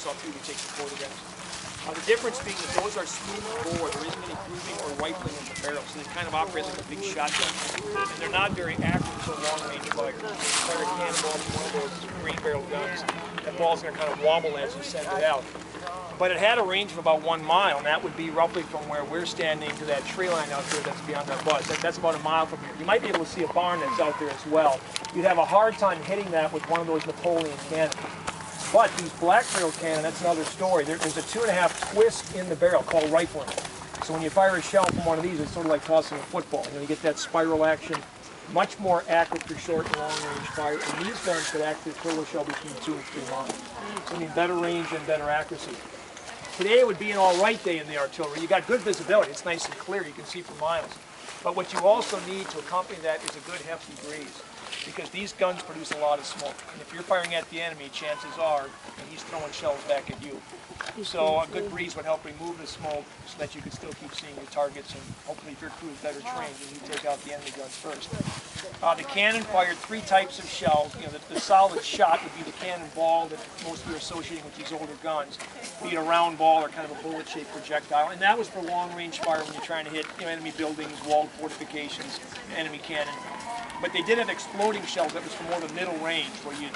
saw too, we take some photographs. The difference being that those are smooth bore, there isn't any grooving or rifling in the barrel, so they kind of operate like a big shotgun. And they're not very accurate for long-range fire. Fire a cannonball from one of those green barrel guns, that ball's going to kind of wobble as you send it out. But it had a range of about 1 mile, and that would be roughly from where we're standing to that tree line out there that's beyond our bus. That's about a mile from here. You might be able to see a barn that's out there as well. You'd have a hard time hitting that with one of those Napoleon cannons. But these black barrel cannon, that's another story. There's a 2.5 twist in the barrel called rifling. So when you fire a shell from one of these, it's sort of like tossing a football. You get that spiral action, much more accurate for short and long range fire. And these guns could actually throw a shell between 2 and 3 miles. So I mean, better range and better accuracy. Today would be an all right day in the artillery. You got good visibility. It's nice and clear. You can see for miles. But what you also need to accompany that is a good hefty breeze, because these guns produce a lot of smoke. And if you're firing at the enemy, chances are he's throwing shells back at you. So a good breeze would help remove the smoke so that you can still keep seeing your targets, and hopefully if your crew is better trained, then you take out the enemy guns first. The cannon fired 3 types of shells. The solid shot would be the cannonball that most of you are associating with these older guns, be it a round ball or kind of a bullet-shaped projectile. And that was for long-range fire when you're trying to hit enemy buildings, walled fortifications, enemy cannon. But they did have exploding shells that was for more the middle range, where you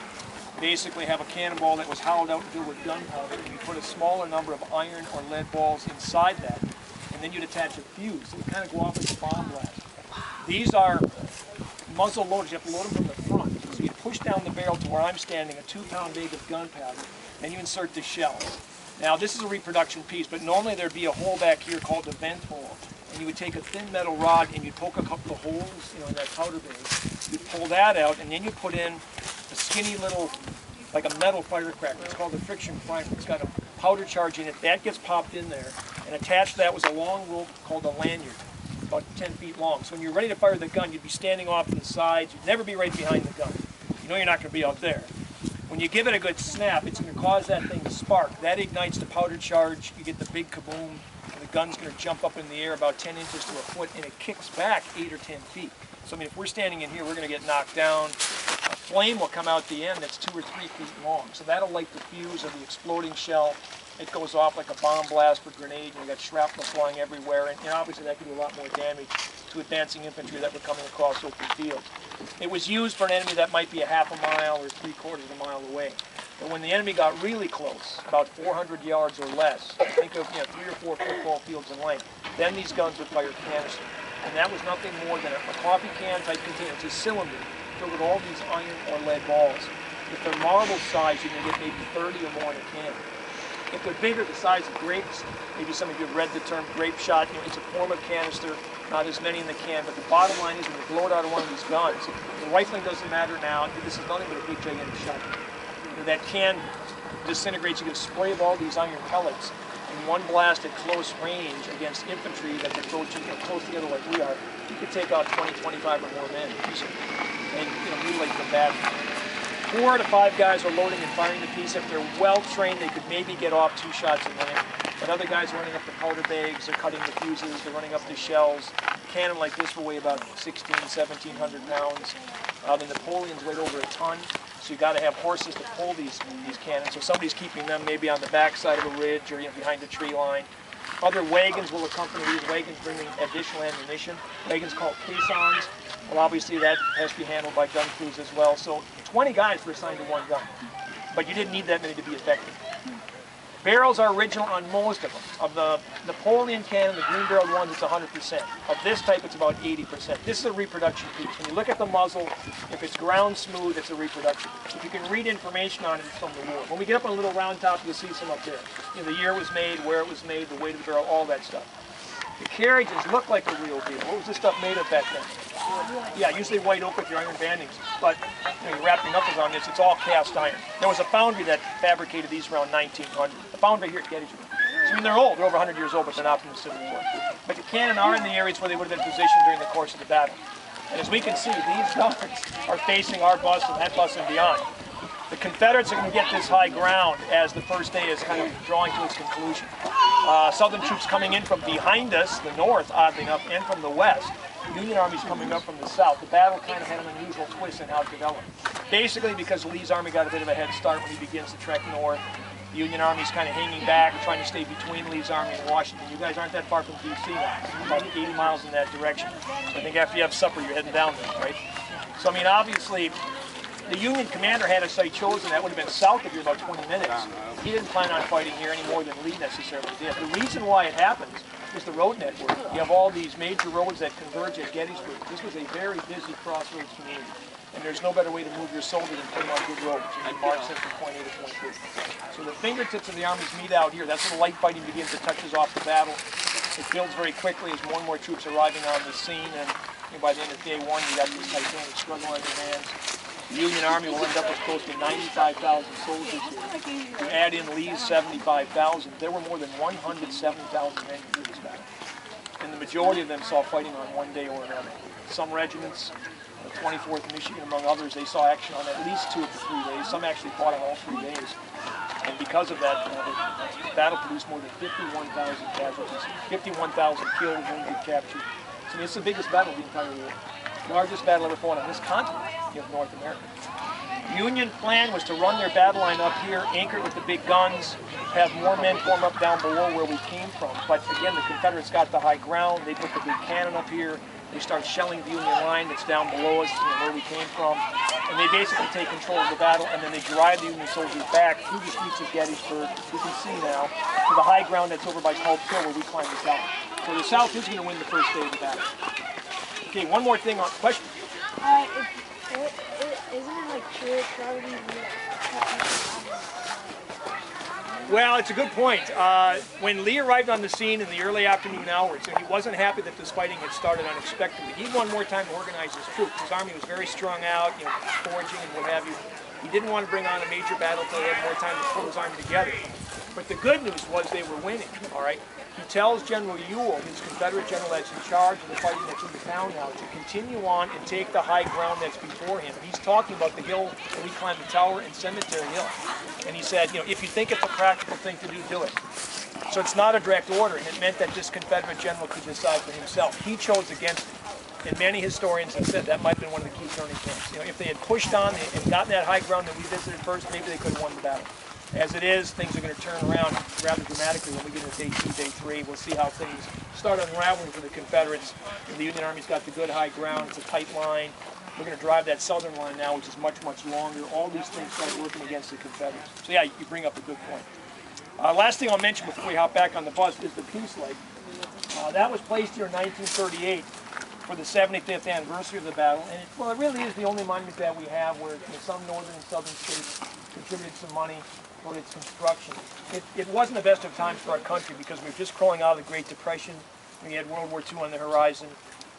basically have a cannonball that was hollowed out and filled with gunpowder, and you put a smaller number of iron or lead balls inside that, and then you'd attach a fuse. So it would kind of go off as a bomb blast. These are muzzle loaders. You have to load them from the front. So you push down the barrel to where I'm standing, a 2-pound bag of gunpowder, and you insert the shells. Now this is a reproduction piece, but normally there'd be a hole back here called the vent hole. And you would take a thin metal rod and you'd poke a couple of holes, in that powder bag. You'd pull that out, and then you put in a skinny little, like a metal firecracker. It's called a friction primer. It's got a powder charge in it. That gets popped in there, and attached to that was a long rope called a lanyard, about 10 feet long. So when you're ready to fire the gun, you'd be standing off to the sides. You'd never be right behind the gun. You know you're not going to be out there. When you give it a good snap, it's going to cause that thing to spark. That ignites the powder charge. You get the big kaboom. And the gun's going to jump up in the air about 10 inches to a foot, and it kicks back 8 or 10 feet. So I mean, if we're standing in here, we're going to get knocked down. A flame will come out the end that's 2 or 3 feet long. So that'll light the fuse of the exploding shell. It goes off like a bomb blast or grenade, and you got shrapnel flying everywhere. And obviously that could do a lot more damage to advancing infantry that were coming across open fields. It was used for an enemy that might be a half a mile or 3/4 of a mile away. But when the enemy got really close, about 400 yards or less, think of 3 or 4 football fields in length, then these guns would fire canister. And that was nothing more than a coffee can type container. It's a cylinder filled with all these iron or lead balls. If they're marble size, you can get maybe 30 or more in a can. If they're bigger, the size of grapes, maybe some of you have read the term grape shot, it's a form of canister, not as many in the can, but the bottom line is when you blow it out of one of these guns, the rifling doesn't matter now. This is nothing but a big gigantic shot. That can disintegrates. You get a spray of all these iron pellets, and one blast at close range against infantry that's approaching close together like we are, you could take out 20, 25 or more men and mutilate them badly. 4 to 5 guys are loading and firing the piece. If they're well trained, they could maybe get off 2 shots a minute. But other guys are running up the powder bags, they're cutting the fuses, they're running up the shells. A cannon like this will weigh about 1,700 pounds. The Napoleons weighed over a ton. So you got to have horses to pull these cannons. So somebody's keeping them maybe on the back side of a ridge or behind a tree line. Other wagons will accompany these wagons, bringing additional ammunition. Wagons called caissons. Well, obviously that has to be handled by gun crews as well. So 20 guys were assigned to one gun, but you didn't need that many to be effective. Barrels are original on most of them. Of the Napoleon cannon, the green-barreled ones, it's 100%. Of this type, it's about 80%. This is a reproduction piece. When you look at the muzzle, if it's ground smooth, it's a reproduction. If you can read information on it, it's from the war. When we get up on a little round top, you'll see some up there. The year it was made, where it was made, the weight of the barrel, all that stuff. The carriages look like the real deal. What was this stuff made of back then? Yeah, usually white oak with your iron bandings. But you wrap your knuckles on this, it's all cast iron. There was a foundry that fabricated these around 1900. The foundry here at Gettysburg. So, I mean, they're old. They're over 100 years old, but they're not from the Civil War. But the cannon are in the areas where they would have been positioned during the course of the battle. And as we can see, these guns are facing our bus and that bus and beyond. The Confederates are going to get this high ground as the first day is kind of drawing to its conclusion. Southern troops coming in from behind us, the north, oddly enough, and from the west. Union armies coming up from the south. The battle kind of had an unusual twist in how it developed. Basically because Lee's army got a bit of a head start when he begins to trek north. The Union Army's kind of hanging back, trying to stay between Lee's army and Washington. You guys aren't that far from D.C. now, about 80 miles in that direction. So I think after you have supper, you're heading down there, right? So I mean, obviously, the Union commander had a site chosen that would have been south of here about 20 minutes. He didn't plan on fighting here any more than Lee necessarily did. The reason why it happens is the road network. You have all these major roads that converge at Gettysburg. This was a very busy crossroads community. And there's no better way to move your soldiers than put them on good roads and march them from point A to point B. So the fingertips of the armies meet out here. That's where the light fighting begins. It touches off the battle. It builds very quickly as more and more troops arriving on the scene. And by the end of day one, you got this titanic struggle on your hands. The Union Army will end up with close to 95,000 soldiers here. You add in Lee's 75,000, there were more than 170,000 men in this battle. And the majority of them saw fighting on one day or another. Some regiments, the 24th Michigan among others, they saw action on at least 2 of the 3 days. Some actually fought on all 3 days. And because of that, the battle produced more than 51,000 casualties, 51,000 killed, wounded, captured. So it's the biggest battle of the entire war. Largest battle ever fought on this continent of North America. Union plan was to run their battle line up here, anchor it with the big guns, have more men form up down below where we came from. But again, the Confederates got the high ground. They put the big cannon up here. They start shelling the Union line that's down below us, where we came from. And they basically take control of the battle, and then they drive the Union soldiers back through the streets of Gettysburg, you can see now, to the high ground that's over by Culp's Hill, where we climbed the tower. So the South is going to win the first day of the battle. Okay, one more thing on question. Isn't it like true already? Well, it's a good point. When Lee arrived on the scene in the early afternoon hours, he wasn't happy that this fighting had started unexpectedly. He wanted more time to organize his troops. His army was very strung out, foraging and what have you. He didn't want to bring on a major battle until he had more time to pull his army together. But the good news was they were winning, all right? He tells General Ewell, his Confederate general that's in charge of the fighting that's in the town now, to continue on and take the high ground that's before him. He's talking about the hill where we climbed the tower and Cemetery Hill. And he said, if you think it's a practical thing to do, do it. So it's not a direct order, and it meant that this Confederate general could decide for himself. He chose against it. And many historians have said that might have been one of the key turning points. If they had pushed on and gotten that high ground that we visited first, maybe they could have won the battle. As it is, things are going to turn around rather dramatically when we get into day 2, day 3. We'll see how things start unraveling for the Confederates. The Union Army's got the good high ground. It's a tight line. We're going to drive that southern line now, which is much, much longer. All these things start working against the Confederates. So yeah, you bring up a good point. Last thing I'll mention before we hop back on the bus is the Peace Lake. That was placed here in 1938 for the 75th anniversary of the battle. And it really is the only monument that we have where some northern and southern states contributed some money for its construction. It wasn't the best of times for our country because we were just crawling out of the Great Depression. We had World War II on the horizon.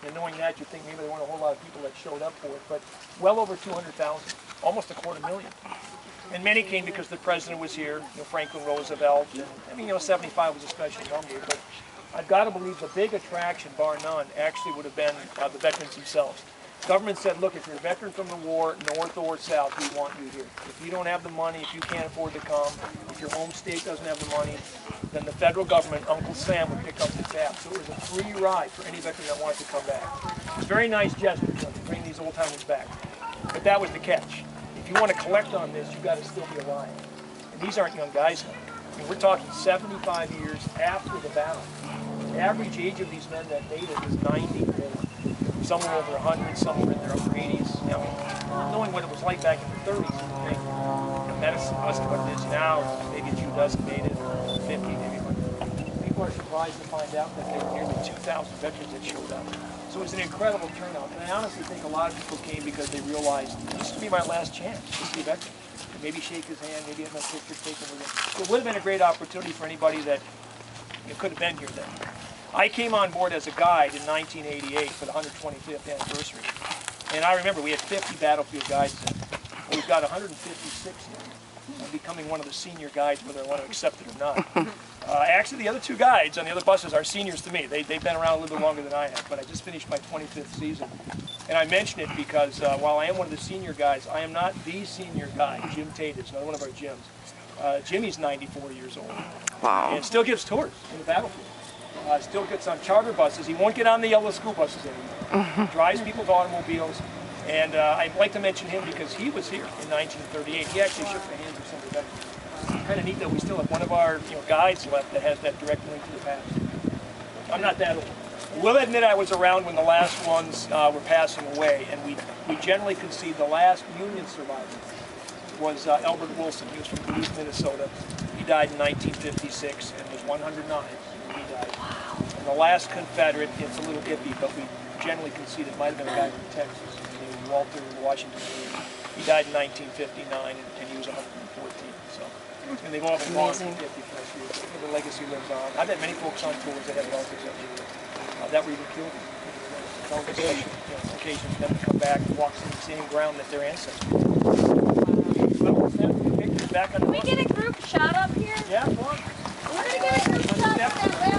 And knowing that, you'd think maybe there weren't a whole lot of people that showed up for it. But well over 200,000, almost 250,000. And many came because the president was here, Franklin Roosevelt. And, 75 was a special number. But I've got to believe the big attraction, bar none, actually would have been the veterans themselves. Government said, look, if you're a veteran from the war, north or south, we want you here. If you don't have the money, if you can't afford to come, if your home state doesn't have the money, then the federal government, Uncle Sam, would pick up the tab. So it was a free ride for any veteran that wanted to come back. It's a very nice gesture to bring these old timers back. But that was the catch. If you want to collect on this, you've got to still be alive. And these aren't young guys now. We're talking 75 years after the battle. The average age of these men that made it was 90 or more. Some were over 100, some were in their upper 80s. Knowing what it was like back in the 30s, you think, medicine wasn't what it is now. Maybe a few dozen made it, 50 maybe. People are surprised to find out that there were nearly 2,000 veterans that showed up. So it was an incredible turnout. And I honestly think a lot of people came because they realized this would be my last chance to see a veteran. Maybe shake his hand, maybe have my picture taken with him. So it would have been a great opportunity for anybody that could have been here then. I came on board as a guide in 1988 for the 125th anniversary. And I remember we had 50 battlefield guides then. Well, we've got 156 now. I'm becoming one of the senior guides, whether I want to accept it or not. Actually, the other 2 guides on the other buses are seniors to me. They've been around a little bit longer than I have, but I just finished my 25th season. And I mention it because while I am one of the senior guides, I am not the senior guide. Jim Tate is another one of our Jims. Jimmy's 94 years old. Wow. And still gives tours in the battlefield. Still gets on charter buses. He won't get on the yellow school buses anymore. He drives people's automobiles. And I'd like to mention him because he was here in 1938. He actually shook the hands of some of the veterans. kind of neat that we still have one of our guides left that has that direct link to the past. I'm not that old. We'll admit I was around when the last ones were passing away, and we generally concede the last Union survivor was Albert Wilson. He was from Duluth, Minnesota. He died in 1956 and was 109 when he died. And the last Confederate, it's a little iffy, but we generally concede it might have been a guy from Texas named Walter Washington. He died in 1959, and he was 114. So, and they've all been gone for 50 plus years. The legacy lives on. I bet many folks on tours that have relatives that were even killed. Occasions for them to come back and walk through the same ground that their ancestors did. Back on the Can we get a group shot up here? Yeah, come on. We're going to get a group shot up there.